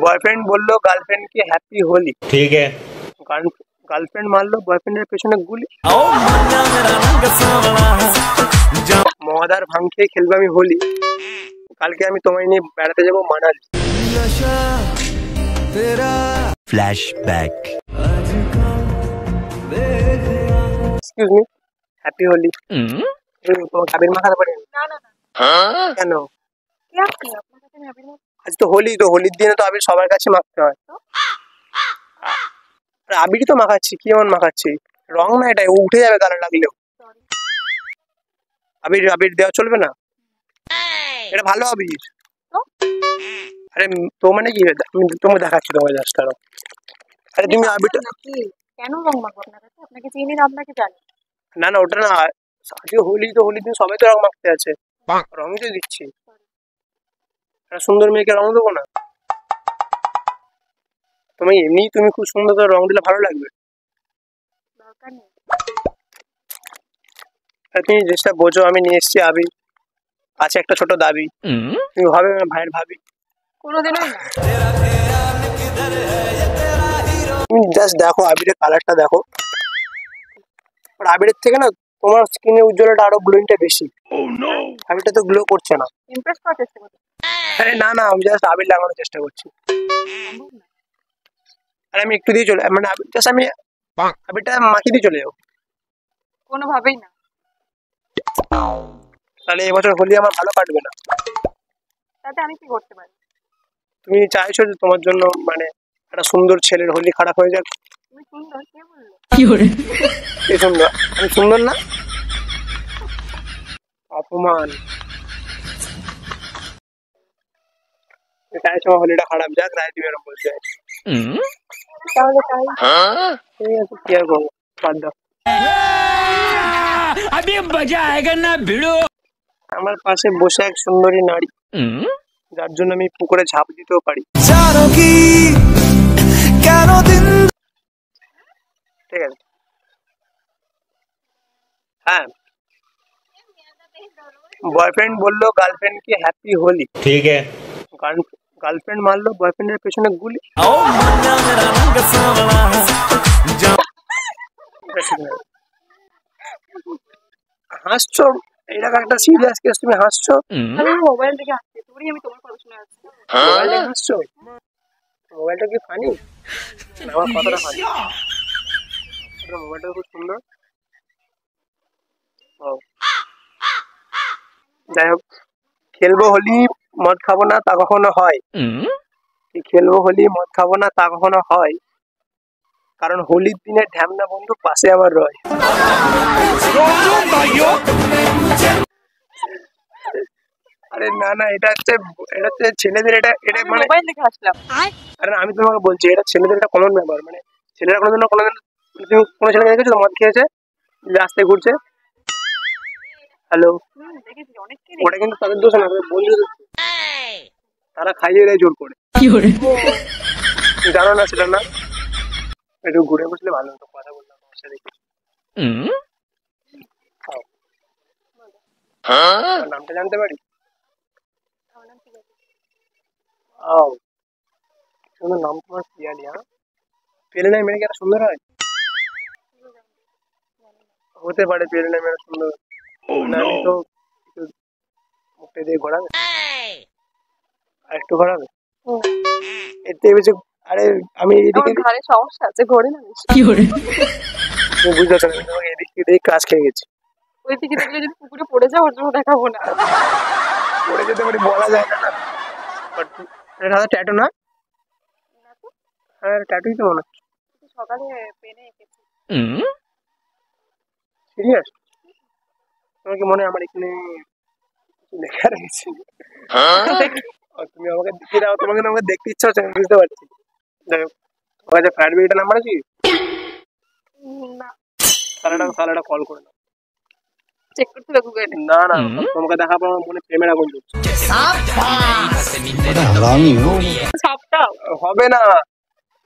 Boyfriend বললো girlfriend কে happy Holi. ठीक है। গার্লফ্রেন্ড মারলো বয়ফ্রেন্ডের পেছনে গুলি। মহাদার ভাঙ খেয়ে খেলবো আমি হোলি। কালকে আমি তোমায় নিয়ে বেড়াতে যাবো Manali. Flashback. Excuse me, happy Holi. তোমাকে আবির মাখাতে পারি? না না না, কেন? क्या किया আপনার কাছে আমি আবির মাখবো? আজ তো হোলি, তো হোলির দিনে তো আবির সবার কাছে মাখতে হয়। আর আবিরই তো মাখাচ্ছি, কি এমন মাখাচ্ছি? রং না এটা, ও উঠে যাবে গালে লাগলেও। সরি। আবির আবির দেওয়া চলবে না, এটা ভালো আবির। তো আরে তো মানে কি, আমি তোমাকে দেখাচ্ছি, তোমাকে জাস্ট। আরে তুমি আবিরটা, নাকি কেন রং মাখবো আপনার কাছে? আপনাকে চিনি না, আপনাকে জানি। না না ওটা না, আজকে হোলি, তো হোলির দিন সবাই তো রং মাখতে আছে, রঙই তো দিচ্ছি। একটা সুন্দর মেয়েকে রং দেবো না? তুমি এমনি তুমি খুব সুন্দর, তো রং দিলে ভালো লাগবে। দরকার নেই। আর তুমি জিনিসটা বোঝো, আমি নিয়ে এসেছি আবির, আছে একটা ছোট দাবি, তুমি ভাবে আমার ভাইয়ের ভাবি। কোনোদিনই না। তুমি জাস্ট দেখো আবিরের কালারটা দেখো, আর আবিরের থেকে না তোমার স্কিনের উজ্জ্বলতা আরো গ্লোইংটা বেশি। আবিরটা তো গ্লো করছে না। ইমপ্রেস করার চেষ্টা করছি। আরে না না, আমি জাস্ট আবির লাগানোর চেষ্টা করছি। সম্ভব না। আর আমি একটু দিয়ে চলে, মানে জাস্ট আমি আবিরটা মাখিয়ে দিয়ে চলে যাবো। কোনোভাবেই না। তাহলে এবছর হোলি আমার ভালো কাটবে না। তাতে আমি কি করতে পারি? তুমি চাইছো যে তোমার জন্য মানে একটা সুন্দর ছেলের হোলি খারাপ হয়ে যাক? তুমি সুন্দর, কে বললো? এই সুন্দর, আমি সুন্দর না? অপমান। চাইছো আমার হোলিটা খারাপ যাক, তাই তুমি এরকম বলছো। তাহলে তাই। ঠিক আছে, কি আর করবো, বাদ দাও। अभी मजा आएगा ना भिड़ो। আমার পাশে বসে এক সুন্দরী নারী, যার জন্য আমি পুকুরে ঝাঁপ দিতেও পারি। ঠিক আছে, হ্যাঁ। বয়ফ্রেন্ড বললো গার্লফ্রেন্ড কে হ্যাপি হোলি। ठीक है। গার্লফ্রেন্ড মারলো বয়ফ্রেন্ডের পেছনে গুলি। হাসছো, এরকম একটা সিরিয়াস কেস তুমি হাসছো? আমি মোবাইল থেকে আসছি, তোরই আমি তোমার কথা শুনে আসছি। মোবাইল দেখে হাসছো? মোবাইলটা কি ফানি? আমার কথাটা ফানি, মোবাইলটা খুব সুন্দর। ও যাই হোক, খেলবো হোলি মদ খাবো না তা কখনো হয়? কি খেলবো হোলি মদ খাবো না তা কখনো হয়? কারণ হোলির দিনে ঢ্যামনা বন্ধু পাশে আমার রয়। আরে না না, এটা হচ্ছে ছেলেদের, এটা মানে মোবাইল দেখে আসলাম। আরে আমি তোমাকে বলছি, এটা ছেলেদের একটা কমন ব্যাপার। মানে ছেলেরা কোনোদিন তুমি কোনো ছেলেকে দেখেছো মদ খেয়েছে রাস্তায় ঘুরছে? হ্যালো, দেখেছি অনেককে। ওটা কিন্তু তাদের দোষ না, তাদের বন্ধুদের দোষ। তারা খাইয়ে দেয় জোর করে। জানো না সেটা? না, একটু ঘুরে বসলে ভালো হতো, কথা বললাম তোমার সাথে। আমার নামটা জানতে পারি? সুন্দর নাম তোমার, পিয়ালি। হ্যাঁ, পেলে নাই মেয়ে কি এত সুন্দর হয়? হতে পারে পেলে নাই মেয়ে সুন্দর, আমি তো মুখটা দিয়ে ঘোরাবে, আর একটু ঘোরাবে এতে বেশি। আরে আমি এদিকে, ঘরে সমস্যা আছে, ঘরে না তুমি বুঝতে পারছো না, আমি তোমাকে এদিক দিয়ে কাজ খেয়ে গেছি। ওই দিকে দেখলে যদি পুকুরে পড়ে যাও, ওর জন্য দেখাবো না। পড়ে যেতে পারি, বলা যায় না। বাট এটা ট্যাটু না? হ্যাঁ ট্যাটুই তো মনে হচ্ছে। সকালে পেনে এঁকেছি। সিরিয়াস? তোমার কি মনে হয় আমার এখানে লেখা রয়েছে? তুমি আমাকে দেখিয়ে দাও, তোমাকে আমাকে দেখতে ইচ্ছা হচ্ছে, আমি বুঝতে পারছি। যাই হোক, তোমার কাছে ফ্লাইট বিলটা নাম্বার আছে? না, তাহলে কল করে দাও। চেক করতে হবে গুগলে। না না, তোমাকে দেখাবো আমার মনে প্রেমের আগুন জ্বলছে। সাপটা হবে না,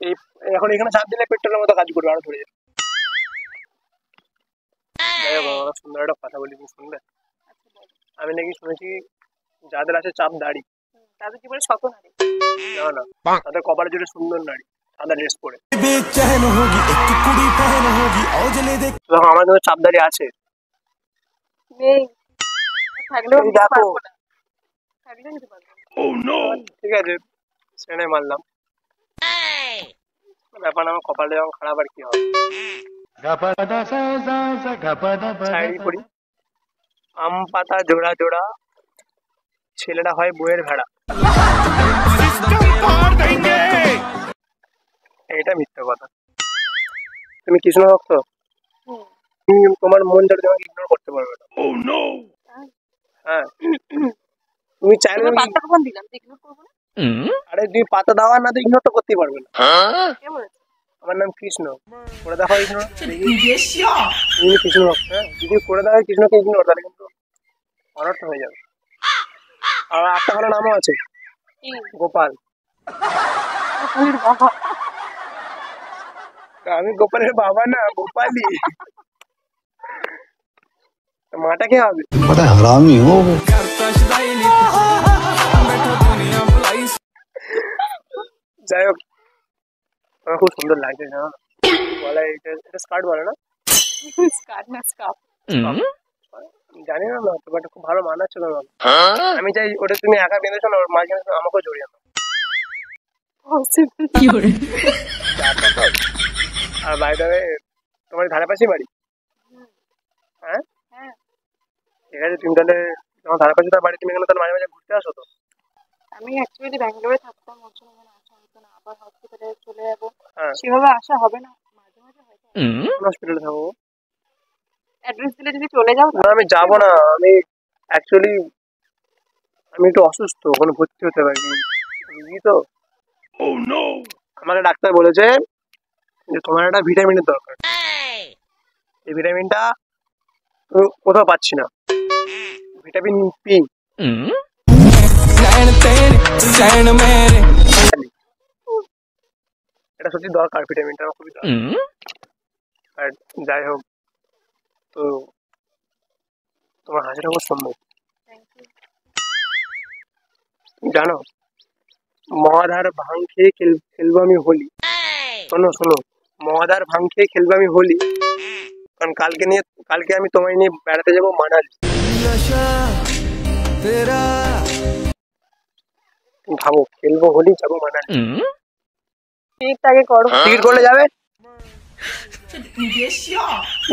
এই এখন এখানে চাপ দিলে পেট্রোলের মতো কাজ করবে, আরো ধরে যাবে। যাই হোক, আমার সুন্দর একটা কথা বলি, তুমি শুনবে? আমি নাকি শুনেছি যাদের আছে চাপ দাড়ি, তাদের জীবনে শত নারী। না না, তাদের কপালে জুড়ে সুন্দর নারী সাদা ড্রেস পরে। দেখো আমার কিন্তু চাপদারি আছে। নেই, থাকলেও এই নিতে দেখো। পারবো না। থাকলেও নিতে পারবো না। ঠিক আছে, সেনে মারলাম, ব্যাপার না। আমার কপালে যখন খারাপ আর কি হবে। শায়রি করি। আম পাতা জোড়া জোড়া, ছেলেরা হয় বইয়ের ভেড়া। এটা মিথ্যে কথা। তুমি কৃষ্ণ ভক্ত? হুম। তুমি তোমার মন যাতে তোমাকে ইগনোর করতে পারবে না। হ্যাঁ, তুমি চাইলে তোমার তুমি পাত্তা কখন দিলাম যে ইগনোর করবো না? আরে তুমি পাতা দাও আর না তো ইগনোর তো করতেই পারবে না। কে বলেছে? আমার নাম কৃষ্ণ, করে দেখো ইগনোর। তুমি কৃষ্ণ ভক্ত, হ্যাঁ, যদি করে দেখো কৃষ্ণকে ইগনোর, তাহলে কিন্তু অনর্থ হয়ে যাবে। আর একটা ভালো নামও আছে, কি? গোপাল। গোপালের বাবা। আমি গোপালের বাবা না, গোপালি। মাটা কে হবে? बड़ा हरामी हो। যাই হোক, আমার খুব সুন্দর লাগছে জানো না? বলে এটা স্কার্ট বলে না? স্কার্ট না, স্কার্ফ। জানি না না, তোমার খুব ভালো মানাচ্ছে তোমার। আমি চাই ওটা তুমি একা বেঁধেছো না, ওর মাঝখানে আমাকেও জড়িয়ে দাও। আর বাইরে তোমার ধারে পাশে বাড়ি? হ্যাঁ, হ্যাঁ, ঠিক আছে। তুমি তাহলে তোমার ধারে পাশে তার বাড়ি, তুমি এখানে তাহলে মাঝে মাঝে ঘুরতে আসো তো? আমি অ্যাকচুয়ালি ব্যাঙ্গালোরে থাকতাম, ওর জন্য এখানে আসা হতো না। আবার হসপিটালে চলে যাবো, হ্যাঁ, সেভাবে আসা হবে না। মাঝে মাঝে হয়তো কোন হসপিটালে থাকো? অ্যাড্রেস দিলে যদি চলে যাও। না আমি যাবো না। আমি অ্যাকচুয়ালি আমি একটু অসুস্থ, ওখানে ভর্তি হতে পারি বুঝলি তো। আমাকে ডাক্তার বলেছে যে তোমার একটা ভিটামিনের দরকার। এই ভিটামিনটা তুমি কোথাও পাচ্ছি না, ভিটামিন পি। এটা সত্যি দরকার, ভিটামিনটা আমার খুবই দরকার। আর যাই হোক, তো তোমার হাসিটা খুব সুন্দর। Thank you. তুমি জানো মহাধার ভাং খেয়ে খেলবো আমি হোলি। শোনো শোনো, মহাধার ভাং খেয়ে খেলবো আমি হোলি, কারণ কালকে আমি তোমায় নিয়ে বেড়াতে যাবো মানালি। তুমি ভাবো, খেলবো হোলি, যাবো মানালি। টিকিটটাকে করো। টিকিট করলে যাবে?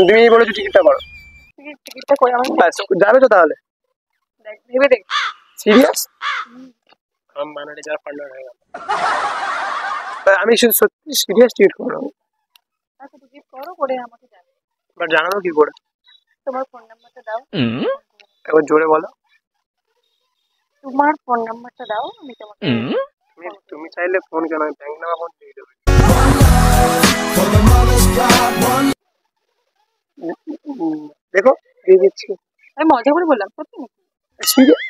তুমি বলেছো টিকিটটা করো, টিকিটটা করে আমাকে ব্যাস যাবে তো তাহলে? দেখ, ভেবে দেখ। সিরিয়াস? আমি মানালি যাওয়ার পার্টনার হয়ে গেল। আমি সত্যি সিরিয়াস টিকিট করবো। আচ্ছা, টিকিট করো, করে আমাকে জানাও। বাট জানাবো কি করে? তোমার ফোন নাম্বারটা দাও। একবার জোরে বলো। তোমার ফোন নাম্বারটা দাও, আমি তোমাকে তুমি চাইলে ফোন কেন, আমি ব্যাংক নাম্বার ফোন দিয়ে দেবো। দেখো দিয়ে দিচ্ছি। আমি মজা করে বললাম, সত্যি নাকি? সিরিয়াস?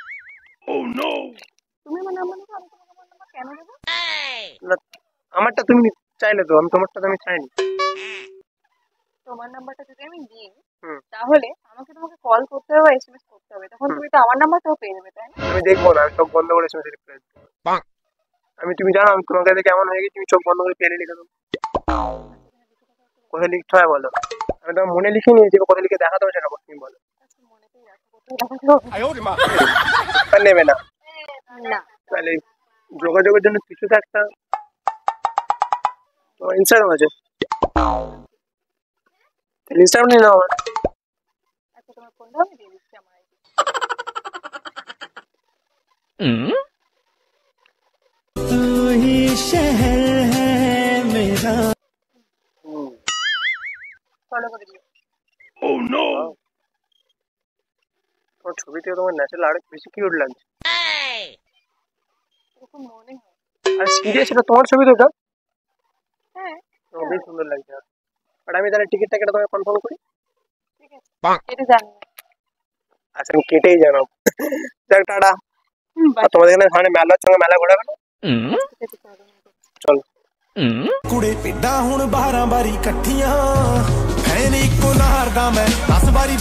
তুমি আমার নাম্বার নেবে, আমি তোমাকে আমার নাম্বার কেন দেবো? না, আমারটা তুমি চাইলে তো, আমি তোমারটা তো আমি চাইনি। তোমার নাম্বারটা যদি আমি দিই, হুম। তাহলে আমাকে তোমাকে কল করতে হবে, এসএমএস করতে হবে, তখন তুমি তো আমার নাম্বারটাও পেয়ে যাবে, তাই না? আমি দেখবো না, আমি চোখ বন্ধ করে এসে রিপ্লাই দেবো। তুমি জানো আমি তোমার কাছে কেমন হয়ে গেছি, তুমি চোখ বন্ধ করে পেলে লিখে দেবো। কোথায় লিখতে হয় বলো? আমি তোমার মনে লিখে নিয়েছি, কোথায় লিখে দেখাতে হবে সেটা তুমি বলো। আচ্ছা, মনেতেই রাখো, কোথায় রাখো? নেবে না না। তাহলে যোগাযোগের জন্য কিছু তো একটা তোমার ইনস্টাগ্রাম আছে, ইনস্টাগ্রাম নিয়ে নাও আমার। আচ্ছা, তোমার ফোনটাও আমি দিয়ে দিচ্ছি আমার আইডি। ফলো করে দিও। তোমার ছবি থেকে তোমার ন্যাচারাল আরো বেশি কিউট লাগছে। এরকম মনে হয়। আর সিরিয়াস, এটা তোমার ছবি তো? এটা হ্যাঁ, তোমার বেশ সুন্দর লাগছে। আর আমি তাহলে টিকিটটা কেটে তোমাকে কনফার্ম করি। ঠিক আছে, এটা জানি। আচ্ছা আমি কেটেই জানাবো। যাক টাটা। বাই। তোমাদের এখানে সামনে মেলা হচ্ছে, মেলা ঘোরাবে না? ঠিক আছে, চলো। ਕੁੜੇ ਪਿੱਡਾਂ ਹੁਣ 12 ਵਾਰੀ ਇਕੱਠੀਆਂ, ਐ ਨੀ ਕੋ ਨਾਰ ਦਾ ਮੈਂ 10 ਵਾਰੀ